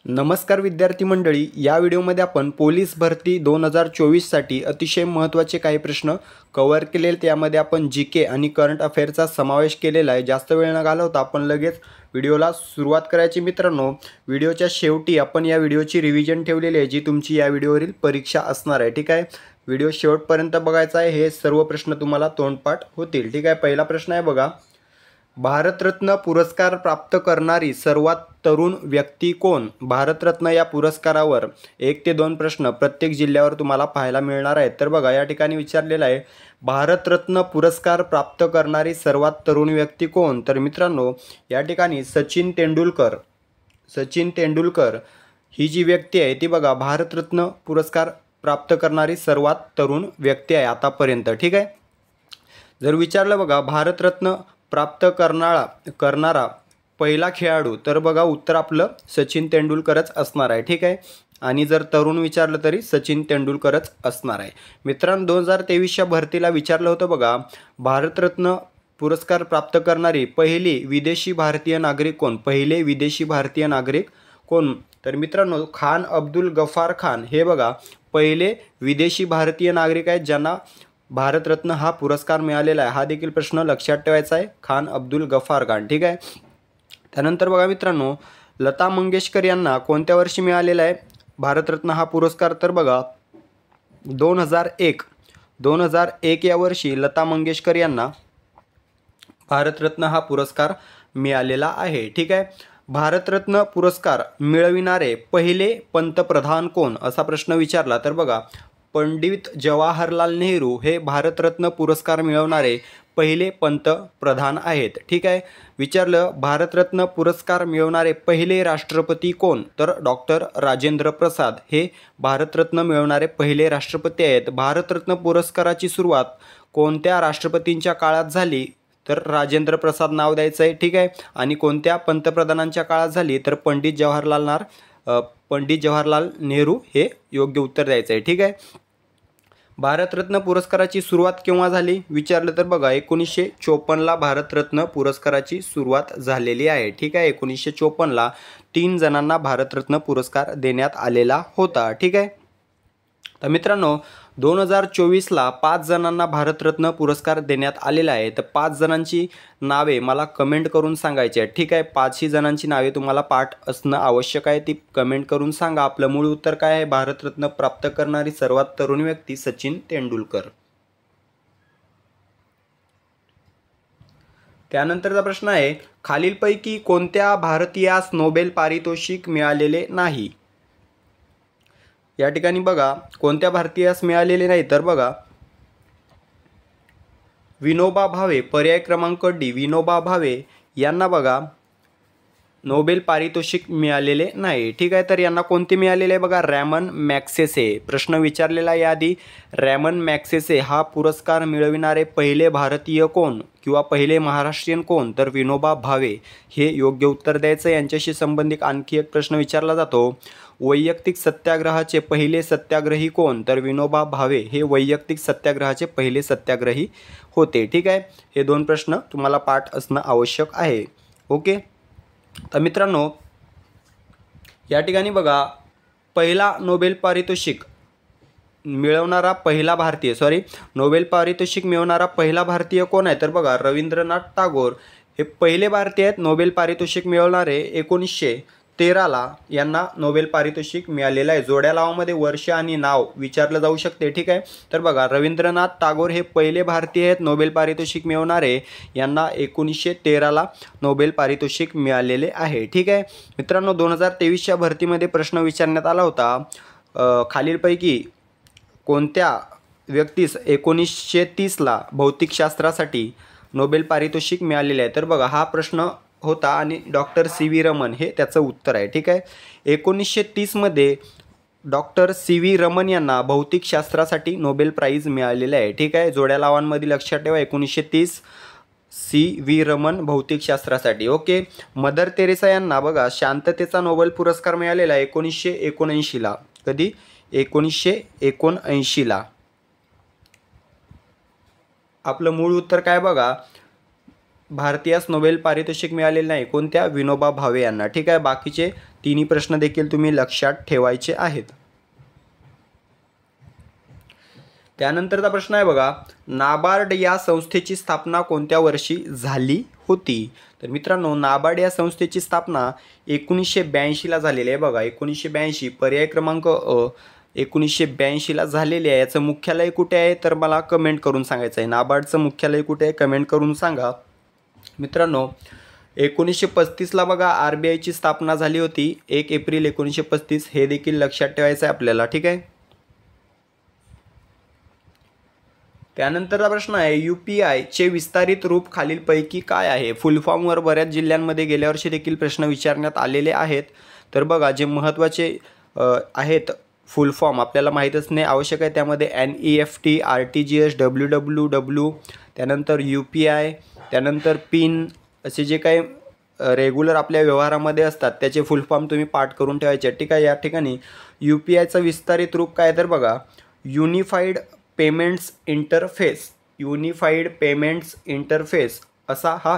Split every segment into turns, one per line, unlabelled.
नमस्कार विद्यार्थी मंडळी, या व्हिडिओमध्ये आपण पोलीस भरती 2024 साठी अतिशय महत्त्वाचे काही प्रश्न कव्हर केलेले. त्यामध्ये आपण जीके आणि करंट अफेअरचा समावेश केलेला आहे. जास्त वेळ न घालवता आपण लगेच व्हिडिओला सुरुवात करायची. मित्रांनो, व्हिडिओच्या शेवटी आपण या व्हिडिओची रिव्हिजन ठेवलेली आहे, जी तुमची या व्हिडिओवरील परीक्षा असणार आहे. ठीक आहे, व्हिडिओ शेवटपर्यंत बघायचा आहे. हे सर्व प्रश्न तुम्हाला तोंडपाठ होतील. ठीक आहे, पहिला प्रश्न आहे बघा. भारतरत्न पुरस्कार प्राप्त करणारी सर्वात तरुण व्यक्ती कोण? भारतरत्न या पुरस्कारावर 1 ते 2 प्रश्न प्रत्येक जिल्ह्यावर तुम्हाला पाहायला मिळणार आहेत. तर बघा, या ठिकाणी विचारलेला आहे, भारतरत्न पुरस्कार प्राप्त करणारी सर्वात तरुण व्यक्ती कोण? तर मित्रांनो, या ठिकाणी सचिन तेंडुलकर ही जी व्यक्ती आहे ती बघा भारतरत्न पुरस्कार प्राप्त करणारी सर्वात तरुण व्यक्ती आहे आतापर्यंत. ठीक आहे, जर विचारलं बघा भारतरत्न प्राप्त करणारा पहिला खेळाडू, तर बघा उत्तर आपलं सचिन तेंडुलकरच असणार आहे. ठीक आहे, आणि जर तरुण विचारलं तरी सचिन तेंडुलकरच असणार आहे. मित्रांनो, 2023च्या भरतीला विचारलं होतं बघा, भारतरत्न पुरस्कार प्राप्त करणारी पहिली विदेशी भारतीय नागरिक कोण? पहिले विदेशी भारतीय नागरिक कोण? तर मित्रांनो, खान अब्दुल गफार खान हे बघा पहिले विदेशी भारतीय नागरिक आहेत ज्यांना भारतरत्न हा पुरस्कार मिळालेला आहे. हा देखील प्रश्न लक्षात ठेवायचा आहे, खान अब्दुल गफार खान. ठीक आहे, त्यानंतर बघा मित्रांनो, लता मंगेशकर यांना कोणत्या वर्षी मिळालेला आहे भारतरत्न हा पुरस्कार? तर बघा 2001 या वर्षी लता मंगेशकर यांना भारतरत्न हा पुरस्कार मिळालेला आहे. ठीक आहे, भारतरत्न पुरस्कार मिळविणारे पहिले पंतप्रधान कोण? असा प्रश्न विचारला तर बघा पंडित जवाहरलाल नेहरू हे भारतरत्न पुरस्कार मिळवणारे पहिले पंतप्रधान आहेत. ठीक आहे, विचारलं भारतरत्न पुरस्कार मिळवणारे पहिले राष्ट्रपती कोण? तर डॉक्टर राजेंद्र प्रसाद हे भारतरत्न मिळवणारे पहिले राष्ट्रपती आहेत. भारतरत्न पुरस्काराची सुरुवात कोणत्या राष्ट्रपतींच्या काळात झाली? तर राजेंद्र प्रसाद नाव द्यायचं आहे. ठीक आहे, आणि कोणत्या पंतप्रधानांच्या काळात झाली? तर पंडित जवाहरलाल नेहरू हे योग्य उत्तर द्यायचं आहे. ठीक आहे, भारतरत्न पुरस्काराची सुरुवात केव्हा झाली विचारलं तर बघा 1954ला भारतरत्न पुरस्काराची सुरुवात झालेली आहे. ठीक आहे, 1954ला 3 जणांना भारतरत्न पुरस्कार देण्यात आलेला होता. ठीक आहे, तर मित्रांनो 2024ला 5 जणांना भारतरत्न पुरस्कार देण्यात आलेला आहे. तर 5 जणांची नावे मला कमेंट करून सांगायची आहेत. ठीक आहे, 5ही जणांची नावे तुम्हाला पाठ असणं आवश्यक आहे, ती कमेंट करून सांगा. आपलं मूळ उत्तर काय आहे? भारतरत्न प्राप्त करणारी सर्वात तरुण व्यक्ती सचिन तेंडुलकर. त्यानंतरचा प्रश्न आहे, खालीलपैकी कोणत्या भारतीयास नोबेल पारितोषिक मिळालेले नाही? या ठिकाणी बघा कोणत्या भारतीयास मिळालेले नाही? तर बघा विनोबा भावे, पर्याय क्रमांक डी, विनोबा भावे यांना बघा नोबेल पारितोषिक मिळालेले नाही. ठीक आहे, तर यांना कोणते मिळालेले आहे? बघा रॅमन मॅग्सेसे. प्रश्न विचारलेला याआधी, रॅमन मॅग्सेसे हा पुरस्कार मिळविणारे पहिले भारतीय कोण किंवा पहिले महाराष्ट्रीयन कोण? तर विनोबा भावे हे योग्य उत्तर द्यायचं. यांच्याशी संबंधित आणखी एक प्रश्न विचारला जातो, वैयक्तिक सत्याग्रहाचे पहिले सत्याग्रही कोण? तर विनोबा भावे हे वैयक्तिक सत्याग्रहाचे पहिले सत्याग्रही होते. ठीक आहे, हे 2 प्रश्न तुम्हाला पाठ असणं आवश्यक आहे. ओके, तर मित्रांनो या ठिकाणी बघा पहिला नोबेल पारितोषिक मिळवणारा पहिला भारतीय कोण आहे? तर बघा रवींद्रनाथ टागोर हे पहिले भारतीय आहेत नोबेल पारितोषिक मिळवणारे. 1913ला यांना नोबेल पारितोषिक मिळालेलं आहे. जोड्या लावामध्ये वर्ष आणि नाव विचारलं जाऊ शकते. ठीक आहे, तर बघा रवींद्रनाथ टागोर हे पहिले भारतीय आहेत नोबेल पारितोषिक मिळवणारे. यांना 1913ला नोबेल पारितोषिक मिळालेले आहे. ठीक आहे मित्रांनो, 2023च्या भरतीमध्ये प्रश्न विचारण्यात आला होता, खालीलपैकी कोणत्या व्यक्तीस 1930ला भौतिकशास्त्रासाठी नोबेल पारितोषिक मिळालेले आहे? तर बघा हा प्रश्न होता आणि डॉक्टर CV रमन हे त्याचं उत्तर आहे. ठीक आहे, 1930मध्ये डॉक्टर CV रमन यांना भौतिकशास्त्रासाठी नोबेल प्राईज मिळालेले आहे. ठीक आहे, जोड्या लावांमध्ये लक्षात ठेवा 1930 CV रमन भौतिकशास्त्रासाठी. ओके, मदर तेरेसा यांना बघा शांततेचा नोबेल पुरस्कार मिळालेला आहे 1979ला. कधी? 1979ला. आपलं मूळ उत्तर काय बघा भारतीयास नोबेल पारितोषिक मिळालेले नाही, कोणत्या? विनोबा भावे यांना. ठीक आहे, बाकीचे तिन्ही प्रश्न देखील तुम्ही लक्षात ठेवायचे आहेत. त्यानंतरचा प्रश्न आहे बघा, नाबार्ड या संस्थेची स्थापना कोणत्या वर्षी झाली होती? तर मित्रांनो, नाबार्ड या संस्थेची स्थापना 1982ला झालेली आहे बघा. 1982 पर्याय क्रमांक 1982ला झालेली आहे. याचं मुख्यालय कुठे आहे तर मला कमेंट करून सांगायचं आहे. नाबार्डचं मुख्यालय कुठे आहे कमेंट करून सांगा. मित्रांनो, 1935ला बघा RBIची स्थापना झाली होती. 1 एप्रिल 1935 हे देखील लक्षात ठेवायचं आहे आपल्याला. ठीक आहे. त्यानंतरचा प्रश्न आहे, UPIचे विस्तारित रूप खालीलपैकी काय आहे? फुल फॉर्मवर बऱ्याच जिल्ह्यांमध्ये गेल्या वर्षी देखील प्रश्न विचारण्यात आलेले आहेत. तर बघा, जे महत्त्वाचे आहेत फुल फॉर्म आपल्याला माहीत असणे आवश्यक आहे. त्यामध्ये NEFT, RTGS, WWW, त्यानंतर UPI, त्यानंतर पिन असे जे काही रेग्युलर आपल्या व्यवहारामध्ये असतात त्याचे फुल फॉर्म तुम्ही पाठ करून ठेवायचे. ठीक आहे. या ठिकाणी UPIचं विस्तारित रूप काय तर बघा, unified payments interface. Unified payments interface असा हा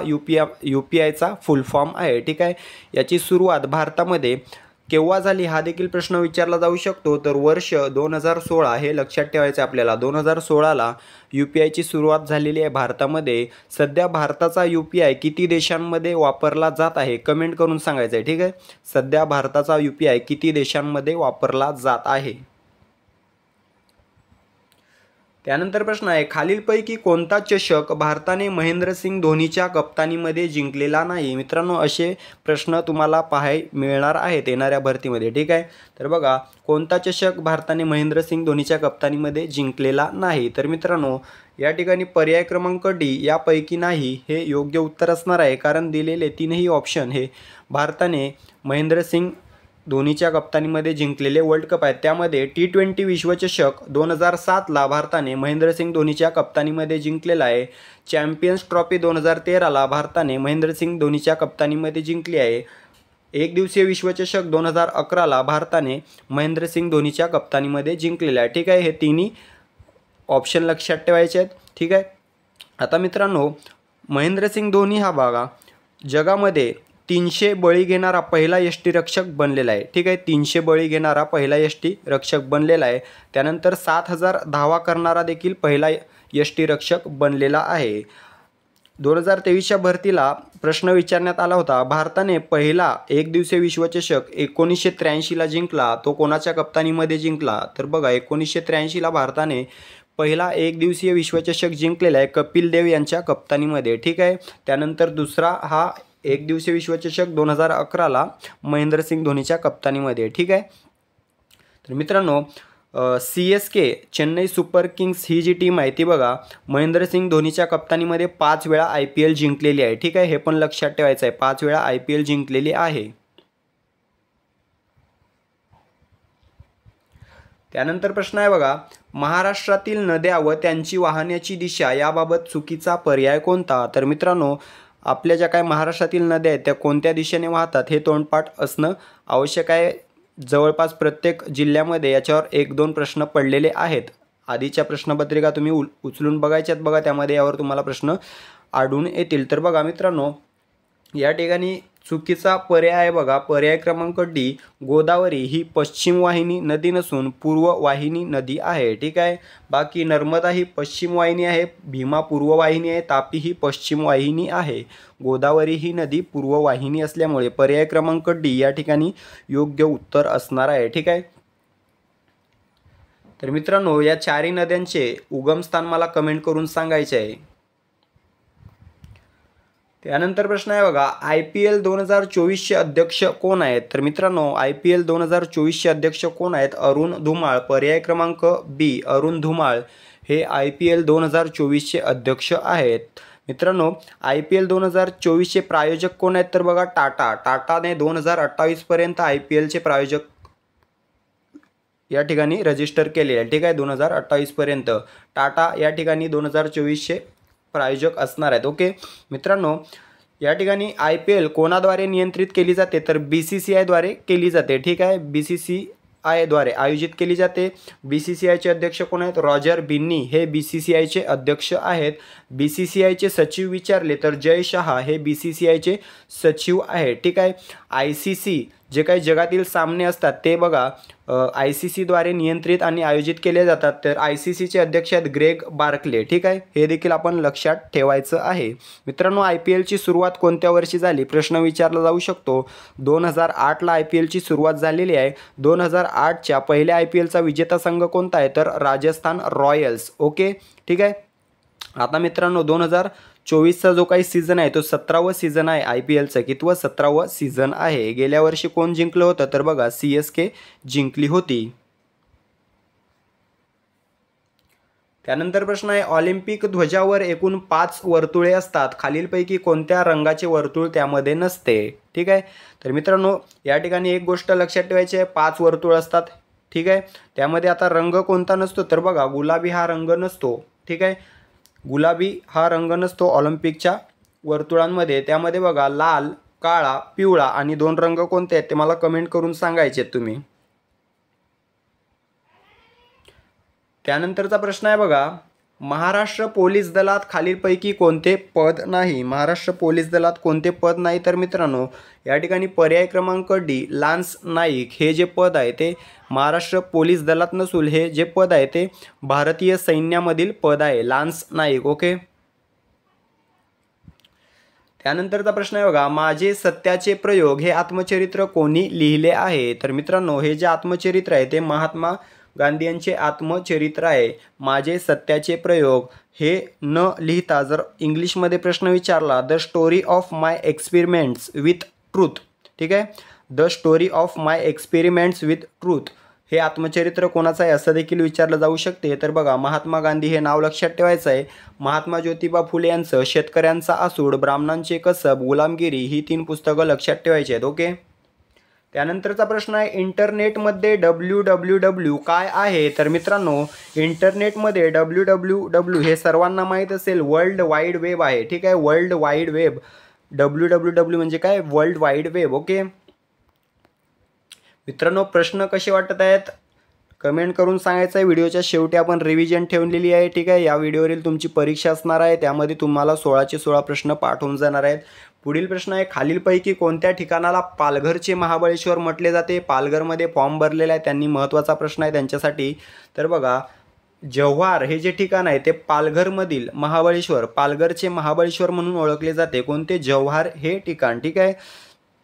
UPIचा फुल फॉर्म आहे. ठीक आहे. याची सुरुवात भारतामध्ये केव्हा झाली हा देखील प्रश्न विचारला जाऊ शकतो. तर वर्ष 2016 हे लक्षात ठेवायचं आपल्याला. 2016ला UPIची सुरुवात झालेली आहे भारतामध्ये. सध्या भारताचा UPI किती देशांमध्ये वापरला जात आहे कमेंट करून सांगायचं आहे. ठीक आहे. सध्या भारताचा UPI किती देशांमध्ये वापरला जात आहे. त्यानंतर प्रश्न आहे, खालीलपैकी कोणता चषक भारताने महेंद्रसिंग धोनीच्या कप्तानीमध्ये जिंकलेला नाही? मित्रांनो, असे प्रश्न तुम्हाला मिळणार आहेत येणाऱ्या भरतीमध्ये. ठीक आहे. तर बघा, कोणता चषक भारताने महेंद्रसिंग धोनीच्या कप्तानीमध्ये जिंकलेला नाही? तर मित्रांनो, या ठिकाणी पर्याय क्रमांक D यापैकी नाही हे योग्य उत्तर असणार आहे. कारण दिलेले तीनही ऑप्शन हे भारताने महेंद्रसिंग धोनीच्या कप्तानीमध्ये जिंकलेले वर्ल्ड कप आहेत. त्यामध्ये T20 विश्वचषक 2007ला भारताने महेंद्रसिंग धोनीच्या कप्तानीमध्ये जिंकलेला आहे. चॅम्पियन्स ट्रॉफी 2013ला भारताने महेंद्रसिंग धोनीच्या कप्तानीमध्ये जिंकली आहे. एक दिवसीय विश्वचषक 2011ला भारताने महेंद्रसिंग धोनीच्या कप्तानीमध्ये जिंकलेला आहे. ठीक आहे. हे तिन्ही ऑप्शन लक्षात ठेवायचे आहेत. ठीक आहे. आता मित्रांनो, महेंद्रसिंग धोनी हा बघा जगामध्ये 300 बळी घेणारा पहिला यष्टिरक्षक बनलेला आहे. ठीक आहे. 300 बळी घेणारा पहिला यष्टिरक्षक बनलेला आहे. त्यानंतर 7000 धावा करणारा देखील पहिला यष्टिरक्षक बनलेला आहे. 2023च्या भरतीला प्रश्न विचारण्यात आला होता, भारताने पहिला एक दिवसीय विश्वचषक 1983ला जिंकला, तो कोणाच्या कप्तानीमध्ये जिंकला? तर बघा, 1983ला भारताने पहिला एक दिवसीय विश्वचषक जिंकलेला आहे कपिल देव यांच्या कप्तानीमध्ये. ठीक आहे. त्यानंतर दुसरा हा एक दिवसीय विश्वचषक 2011ला महेंद्रसिंग धोनीच्या कप्तानीमध्ये. ठीक आहे. तर मित्रांनो, CSK चेन्नई सुपर किंग्स ही जी टीम आहे ती बघा महेंद्रसिंग धोनीच्या कप्तानीमध्ये 5 वेळा IPL जिंकलेली आहे. ठीक आहे. हे पण लक्षात ठेवायचं आहे, 5 वेळा IPL जिंकलेली आहे. त्यानंतर प्रश्न आहे बघा, महाराष्ट्रातील नद्या व त्यांची वाहण्याची दिशा याबाबत चुकीचा पर्याय कोणता? तर मित्रांनो, आपल्या ज्या काही महाराष्ट्रातील नद्या आहेत त्या कोणत्या दिशेने वाहतात हे तोंडपाठ असणं आवश्यक आहे. जवळपास प्रत्येक जिल्ह्यामध्ये याच्यावर 1-2 प्रश्न पडलेले आहेत. आधीच्या प्रश्नपत्रिका तुम्ही उचलून बघायच्यात बघा, त्यामध्ये यावर तुम्हाला प्रश्न आढळून येतील. तर बघा मित्रांनो, या ठिकाणी चुकीचा पर्याय आहे बघा, पर्याय क्रमांक D, गोदावरी ही पश्चिम वाहिनी नदी नसून पूर्व वाहिनी नदी आहे. ठीक आहे. बाकी नर्मदा ही पश्चिम वाहिनी आहे, भीमा पूर्व वाहिनी आहे, तापी ही पश्चिम वाहिनी आहे. गोदावरी ही नदी पूर्व वाहिनी असल्यामुळे पर्याय क्रमांक D या ठिकाणी योग्य उत्तर असणार आहे. ठीक आहे. तर मित्रांनो, या चारही नद्यांचे उगमस्थान मला कमेंट करून सांगायचे आहे. त्यानंतर प्रश्न आहे बघा, IPL 2024चे अध्यक्ष कोण आहेत? तर मित्रांनो, IPL 2024चे अध्यक्ष कोण आहेत? अरुण धुमाळ. पर्याय क्रमांक B, अरुण धुमाळ हे IPL 2024चे अध्यक्ष आहेत. मित्रांनो, IPL 2024चे प्रायोजक कोण आहेत? तर बघा टाटाने 2028 पर्यंत IPLचे प्रायोजक या ठिकाणी रजिस्टर केले आहे. ठीक आहे. 2028 पर्यंत टाटा या ठिकाणी 2024चे प्रायोजक असणार आहेत. ओके मित्रांनो, या ठिकाणी IPL कोणाद्वारे नियंत्रित केली जाते? तर BCCI द्वारे केली जाते. ठीक आहे. BCCI BCCI द्वारे आयोजित केली जाते. BCCIचे अध्यक्ष कोण आहेत? रॉजर बिन्नी हे BCCIचे अध्यक्ष आहेत. BCCIचे सचिव विचारले तर जय शहा हे BCCIचे सचिव आहेत. ठीक आहे. ICC जे काही जगातील सामने असतात ते बघा ICC द्वारे नियंत्रित आणि आयोजित केले जातात. तर ICCचे अध्यक्ष आहेत ग्रेग बार्कले. ठीक आहे. हे देखील आपण लक्षात ठेवायचं आहे. मित्रांनो, IPLची सुरुवात कोणत्या वर्षी झाली प्रश्न विचारला जाऊ शकतो. 2008ला IPLची सुरुवात झालेली आहे. 2008च्या पहिल्या IPLचा विजेता संघ कोणता आहे तर राजस्थान रॉयल्स. ओके. ठीक आहे. आता मित्रांनो 2024चा जो काही सीझन आहे तो 17वा सीझन आहे. IPLचं कितवं? 17वं सीझन आहे. गेल्या वर्षी कोण जिंकलं होतं तर बघा CSK जिंकली होती. त्यानंतर प्रश्न आहे ऑलिम्पिक ध्वजावर एकूण 5 वर्तुळे असतात. खालीलपैकी कोणत्या रंगाचे वर्तुळ त्यामध्ये नसते? ठीक आहे. तर मित्रांनो या ठिकाणी एक गोष्ट लक्षात ठेवायची आहे, 5 वर्तुळ असतात. ठीक आहे. त्यामध्ये आता रंग कोणता नसतो तर बघा गुलाबी हा रंग नसतो. ठीक आहे. गुलाबी हा रंग नसतो ऑलिम्पिकच्या वर्तुळांमध्ये. त्यामध्ये बघा लाल, काळा, पिवळा आणि 2 रंग कोणते आहेत ते मला कमेंट करून सांगायचे तुम्ही. त्यानंतरचा प्रश्न आहे बघा महाराष्ट्र पोलीस दलात खालीलपैकी कोणते पद नाही? महाराष्ट्र पोलीस दलात कोणते पद नाही तर मित्रांनो या ठिकाणी पर्याय क्रमांक डी लान्स नाईक हे जे पद आहे ते महाराष्ट्र पोलीस दलात नसून हे जे पद आहे ते भारतीय सैन्यामधील पद आहे, लान्स नाईक. ओके. त्यानंतरचा प्रश्न आहे बघा माझे सत्याचे प्रयोग हे आत्मचरित्र कोणी लिहिले आहे? तर मित्रांनो हे जे आत्मचरित्र आहे ते महात्मा गांधी यांचे आत्मचरित्र आहे. माझे सत्याचे प्रयोग हे न लिहिता जर इंग्लिशमध्ये प्रश्न विचारला the story of my experiments with truth. ठीक आहे. The story of my experiments with truth हे आत्मचरित्र कोणाचं आहे असं देखील विचारलं जाऊ शकते. तर बघा महात्मा गांधी हे नाव लक्षात ठेवायचं आहे. महात्मा ज्योतिबा फुले यांचं शेतकऱ्यांचा आसूड, ब्राह्मणांचे कसब, गुलामगिरी ही 3 पुस्तकं लक्षात ठेवायची आहेत. ओके. त्यानंतरचा प्रश्न आहे इंटरनेटमध्ये www काय आहे? तर मित्रांनो इंटरनेटमध्ये www हे सर्वांना माहीत असेल वर्ल्ड वाईड वेब आहे. ठीक आहे. World wide web. www म्हणजे काय? World wide web. ओके. मित्रांनो प्रश्न कसे वाटत आहेत कमेंट करून सांगायचं आहे. व्हिडिओच्या शेवटी आपण रिव्हिजन ठेवलेली आहे. ठीक आहे. या व्हिडिओवरील तुमची परीक्षा असणार आहे, त्यामध्ये तुम्हाला 16चे 16 प्रश्न पाठवून जाणार आहेत. पुढील प्रश्न आहे खालीलपैकी कोणत्या ठिकाणाला पालघरचे महाबळेश्वर म्हटले जाते? पालघरमध्ये फॉर्म भरलेला आहे त्यांनी, महत्त्वाचा प्रश्न आहे त्यांच्यासाठी. तर बघा जव्हार हे जे ठिकाण आहे ते पालघरमधील महाबळेश्वर, पालघरचे महाबळेश्वर म्हणून ओळखले जाते. कोणते? जव्हार हे ठिकाण. ठीक आहे.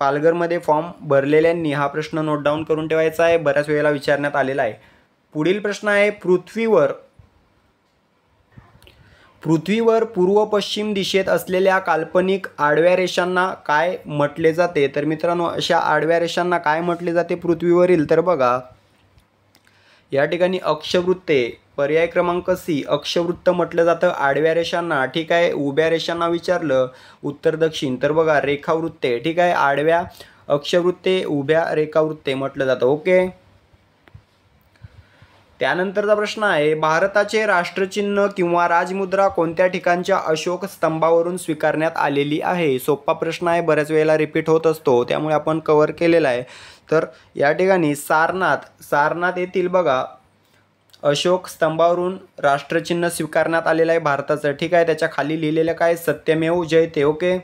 पालघरमध्ये फॉर्म भरलेल्यांनी हा प्रश्न नोट डाऊन करून ठेवायचा आहे, बऱ्याच वेळेला विचारण्यात आलेला आहे. पुढील प्रश्न आहे पृथ्वीवर पूर्व पश्चिम दिशेत असलेल्या काल्पनिक आडव्या रेषांना काय म्हटले जाते? तर मित्रांनो अशा आडव्या रेषांना काय म्हटले जाते पृथ्वीवरील? तर बघा या ठिकाणी अक्षवृत्ते, पर्याय क्रमांक सी अक्षवृत्त म्हटलं जातं आडव्या रेषांना. ठीक आहे. उभ्या रेषांना विचारलं उत्तर दक्षिण तर बघा रेखावृत्ते. ठीक आहे. आडव्या अक्षवृत्ते, उभ्या रेखावृत्ते म्हटलं जातं. ओके. त्यानंतरचा प्रश्न आहे भारताचे राष्ट्रचिन्ह किंवा राजमुद्रा कोणत्या ठिकाणच्या अशोक स्तंभावरून स्वीकारण्यात आलेली आहे? सोपा प्रश्न आहे, बऱ्याच वेळेला रिपीट होत असतो त्यामुळे आपण कव्हर केलेला आहे. तर या ठिकाणी सारनाथ येथील बघा अशोक स्तंभावरून राष्ट्रचिन्ह स्वीकारण्यात आलेलं आहे भारताचं. ठीक आहे. त्याच्या खाली लिहिलेलं काय? सत्यमेव जयते. ओके.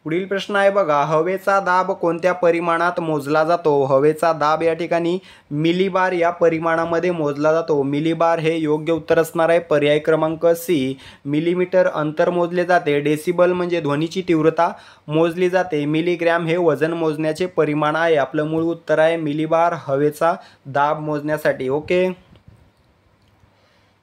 पुढील प्रश्न आहे बघा हवेचा दाब कोणत्या परिमाणात मोजला जातो? हवेचा दाब या ठिकाणी मिलीबार या परिमाणामध्ये मोजला जातो. मिलीबार हे योग्य उत्तर असणार आहे, पर्याय क्रमांक सी. मिलीमीटर अंतर मोजले जाते. डेसिबल म्हणजे ध्वनीची तीव्रता मोजली जाते. मिलीग्रॅम हे वजन मोजण्याचे परिमाण आहे. आपलं मूळ उत्तर आहे मिलीबार हवेचा दाब मोजण्यासाठी. ओके.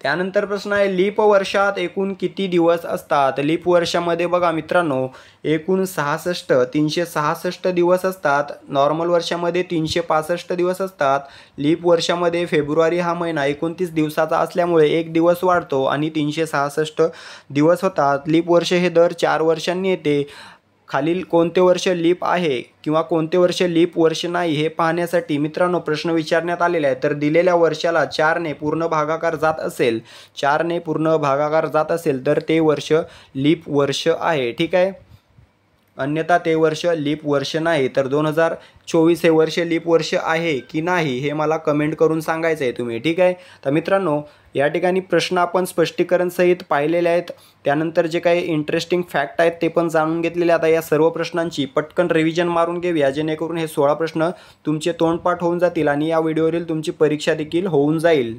त्यानंतर प्रश्न आहे लीप वर्षात एकूण किती दिवस असतात? लीप वर्षामध्ये बघा मित्रांनो एकूण 366 दिवस असतात. नॉर्मल वर्षामध्ये 365 दिवस असतात. लीप वर्षामध्ये फेब्रुवारी हा महिना 29 दिवसाचा असल्यामुळे 1 दिवस वाढतो आणि 366 दिवस होतात. लीप वर्ष हे दर 4 वर्षांनी येते. खालील कोणते वर्ष लीप आहे किंवा कोणते वर्ष लीप वर्ष नाही हे पाहण्यासाठी मित्रांनो प्रश्न विचारण्यात आलेला आहे. तर दिलेल्या वर्षाला 4ने पूर्ण भागाकार जात असेल, 4ने पूर्ण भागाकार जात असेल तर ते वर्ष लीप वर्ष आहे. ठीक आहे. अन्यथा ते वर्ष लीप वर्ष नाही. तर 2024 हे वर्ष लीप वर्ष आहे की नाही हे मला कमेंट करून सांगायचं आहे तुम्ही, ठीक आहे. तर मित्रांनो, या ठिकाणी प्रश्न आपण स्पष्टीकरण सहित पाहिलेले आहेत. त्यानंतर जे काही इंटरेस्टिंग फॅक्ट आहेत ते पण जाणून घेतलेले. आता या सर्व प्रश्नांची पटकन रिव्हिजन मारून घेऊया, जेणेकरून हे 16 प्रश्न तुमचे तोंडपाठ होऊन जातील आणि या व्हिडिओवरील तुमची परीक्षा देखील होऊन जाईल.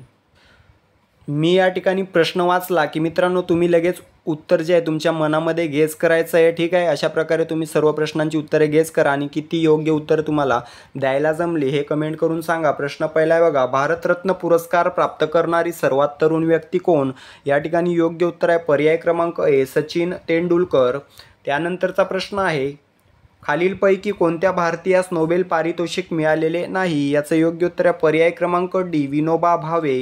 मी या ठिकाणी प्रश्न वाचला की मित्रांनो तुम्ही लगेच उत्तर जे आहे तुमच्या मनामध्ये गेस करायचं आहे, ठीक आहे. अशा प्रकारे तुम्ही सर्व प्रश्नांची उत्तरे गेस करा आणि किती योग्य उत्तर तुम्हाला द्यायला जमली हे कमेंट करून सांगा. प्रश्न पहिला आहे बघा, भारतरत्न पुरस्कार प्राप्त करणारी सर्वात तरुण व्यक्ती कोण? या ठिकाणी योग्य उत्तर आहे पर्याय क्रमांक ए, सचिन तेंडुलकर. त्यानंतरचा प्रश्न आहे, खालीलपैकी कोणत्या भारतीयास नोबेल पारितोषिक मिळालेले नाही? याचं योग्य उत्तर आहे पर्याय क्रमांक डी, विनोबा भावे.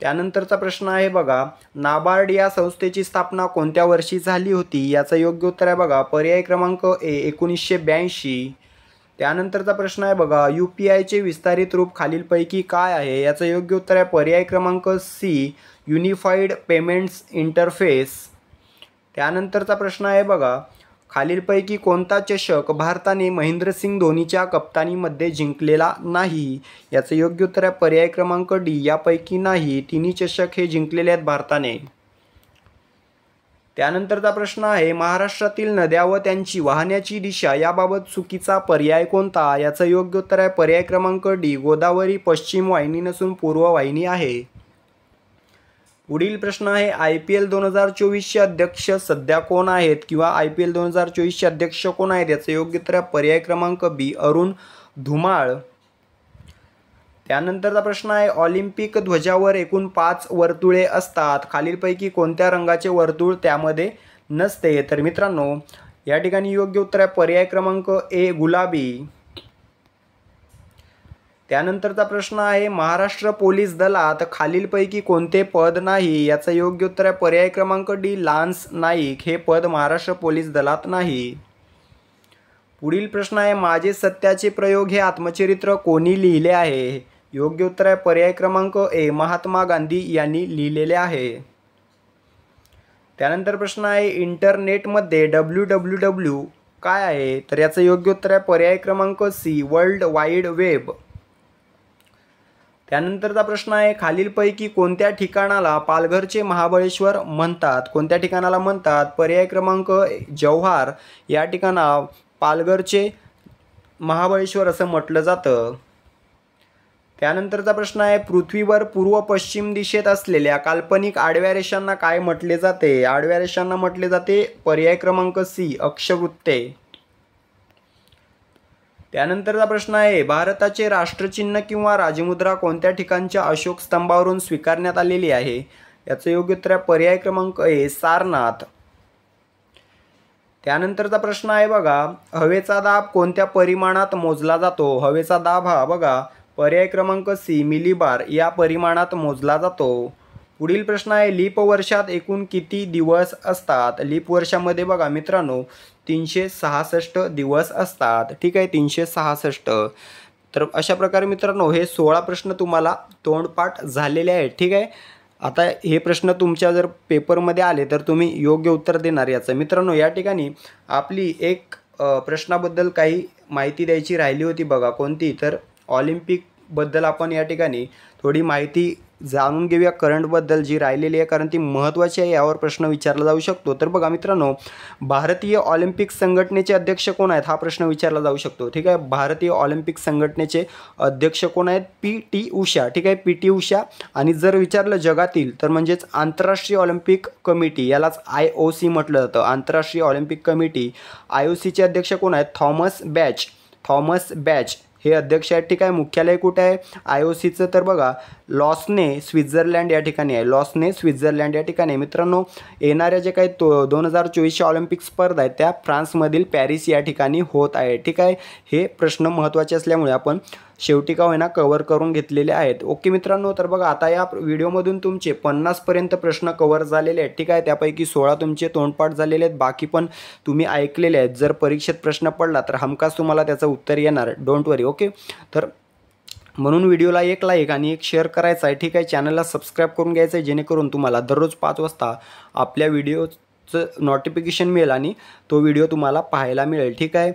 त्यानंतरचा प्रश्न आहे बघा, नाबार्ड या संस्थेची स्थापना कोणत्या वर्षी झाली होती? याचं योग्य उत्तर आहे बघा पर्याय क्रमांक ए, 1982. त्यानंतरचा प्रश्न आहे बघा, UPIचे विस्तारित रूप खालीलपैकी काय आहे? याचं योग्य उत्तर आहे पर्याय क्रमांक सी, युनिफाईड पेमेंट्स इंटरफेस. त्यानंतरचा प्रश्न आहे बघा, खालीलपैकी कोणता चषक भारताने महेंद्रसिंग धोनीच्या कप्तानीमध्ये जिंकलेला नाही? याचं योग्य उत्तर आहे पर्याय क्रमांक डी, यापैकी नाही. तिन्ही चषक हे जिंकलेले आहेत भारताने. त्यानंतरचा प्रश्न आहे, महाराष्ट्रातील नद्या व त्यांची वाहण्याची दिशा याबाबत चुकीचा पर्याय कोणता? याचं योग्य उत्तर आहे पर्याय क्रमांक डी, गोदावरी पश्चिम वाहिनी नसून पूर्व वाहिनी आहे. पुढील प्रश्न आहे, IPL 2024चे अध्यक्ष सध्या कोण आहेत? किंवा IPL 2024चे अध्यक्ष कोण आहेत? याचं योग्य उत्तर आहे पर्याय क्रमांक बी, अरुण धुमाळ. त्यानंतरचा प्रश्न आहे, ऑलिम्पिक ध्वजावर एकूण 5 वर्तुळे असतात. खालीलपैकी कोणत्या रंगाचे वर्तुळ त्यामध्ये नसते? तर मित्रांनो, या ठिकाणी योग्य उत्तर आहे पर्याय क्रमांक ए, गुलाबी. त्यानंतरचा प्रश्न आहे, महाराष्ट्र पोलीस दलात खालीलपैकी कोणते पद नाही? याचं योग्य उत्तर आहे पर्याय क्रमांक डी, लान्स नाईक. हे पद महाराष्ट्र पोलीस दलात नाही. पुढील प्रश्न आहे, माझे सत्याचे प्रयोग हे आत्मचरित्र कोणी लिहिले आहे? योग्य उत्तर आहे पर्याय क्रमांक ए, महात्मा गांधी यांनी लिहिलेले आहे. त्यानंतर प्रश्न आहे, इंटरनेटमध्ये WWW काय आहे? तर याचं योग्य उत्तर आहे पर्याय क्रमांक सी, वर्ल्ड वाईड वेब. त्यानंतरचा प्रश्न आहे, खालीलपैकी कोणत्या ठिकाणाला पालघरचे महाबळेश्वर म्हणतात? कोणत्या ठिकाणाला म्हणतात? पर्याय क्रमांक जव्हार या ठिकाणा पालघरचे महाबळेश्वर असं म्हटलं जातं. त्यानंतरचा प्रश्न आहे, पृथ्वीवर पूर्व पश्चिम दिशेत असलेल्या काल्पनिक आडव्या रेषांना काय म्हटले जाते? आडव्या रेषांना म्हटले जाते पर्याय क्रमांक सी, अक्षवृत्ते. त्यानंतरचा प्रश्न आहे, भारताचे राष्ट्रचिन्ह किंवा राजमुद्रा कोणत्या ठिकाणच्या अशोक स्तंभावरून स्वीकारण्यात आलेली आहे? याचं योग्य उत्तर आहे पर्याय क्रमांक ए, सारनाथ. त्यानंतरचा प्रश्न आहे बघा, हवेचा दाब कोणत्या परिमाणात मोजला जातो? हवेचा दाब हा बघा पर्याय क्रमांक सी, मिलीबार या परिमाणात मोजला जातो. पुढील प्रश्न आहे, लीप वर्षात एकूण किती दिवस असतात? लीप वर्षामध्ये बघा मित्रांनो 366 दिवस असतात, ठीक आहे, 366. तर अशा प्रकारे मित्रांनो हे 16 प्रश्न तुम्हाला तोंडपाठ झालेले आहेत, ठीक आहे. आता हे प्रश्न तुमच्या जर पेपरमध्ये आले तर तुम्ही योग्य उत्तर देणार. याचं मित्रांनो या ठिकाणी आपली एक प्रश्नाबद्दल काही माहिती द्यायची राहिली होती बघा, कोणती? तर ऑलिम्पिकबद्दल आपण या ठिकाणी थोडी माहिती जाणून घेऊया करंटबद्दल जी राहिलेली आहे, कारण ती महत्त्वाची आहे. यावर प्रश्न विचारला जाऊ शकतो. तर बघा मित्रांनो, भारतीय ऑलिम्पिक संघटनेचे अध्यक्ष कोण आहेत? हा प्रश्न विचारला जाऊ शकतो, ठीक आहे. भारतीय ऑलिम्पिक संघटनेचे अध्यक्ष कोण आहेत? PT उषा, ठीक आहे, PT उषा. आणि जर विचारलं जगातील तर म्हणजेच आंतरराष्ट्रीय ऑलिम्पिक कमिटी, यालाच IOC म्हटलं जातं, आंतरराष्ट्रीय ऑलिम्पिक कमिटी. IOCचे अध्यक्ष कोण आहेत? थॉमस बॅच हे अध्यक्ष आहेत, ठीक आहे. मुख्यालय कुठे आहे IOCचं? तर बघा लॉसने, स्वित्झर्लंड या ठिकाणी आहे. लॉसने, स्वित्झर्लंड या ठिकाणी. मित्रांनो येणाऱ्या जे काही 2024च्या ऑलिम्पिक स्पर्धा आहेत त्या फ्रान्समधील पॅरिस या ठिकाणी होत आहे, ठीक आहे. हे प्रश्न महत्त्वाचे असल्यामुळे आपण शेवटी का होईना कव्हर करून घेतलेले आहेत. ओके मित्रांनो, तर बघा आता या व्हिडिओमधून तुमचे 50पर्यंत प्रश्न कव्हर झालेले आहेत, ठीक आहे. त्यापैकी 16 तुमचे तोंडपाठ झालेले आहेत, बाकी पण तुम्ही ऐकलेले आहेत. जर परीक्षेत प्रश्न पडला तर हमखास तुम्हाला त्याचं उत्तर येणार, डोंट वरी. ओके, तर म्हणून व्हिडिओला एक लाईक आणि एक शेअर करायचा आहे, ठीक आहे. चॅनलला सबस्क्राईब करून घ्यायचं आहे, जेणेकरून तुम्हाला दररोज 5 वाजता आपल्या व्हिडिओ चं नोटिफिकेशन मिळेल आणि तो व्हिडिओ तुम्हाला पाहायला मिळेल. ठीक आहे.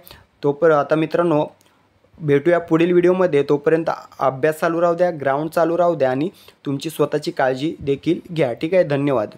आता मित्रांनो भेटूया पुढील व्हिडिओमध्ये. तोपर्यंत अभ्यास चालू राहू द्या, ग्राउंड चालू राहू द्या आणि तुमची स्वतःची काळजी देखील घ्या. ठीक आहे. धन्यवाद.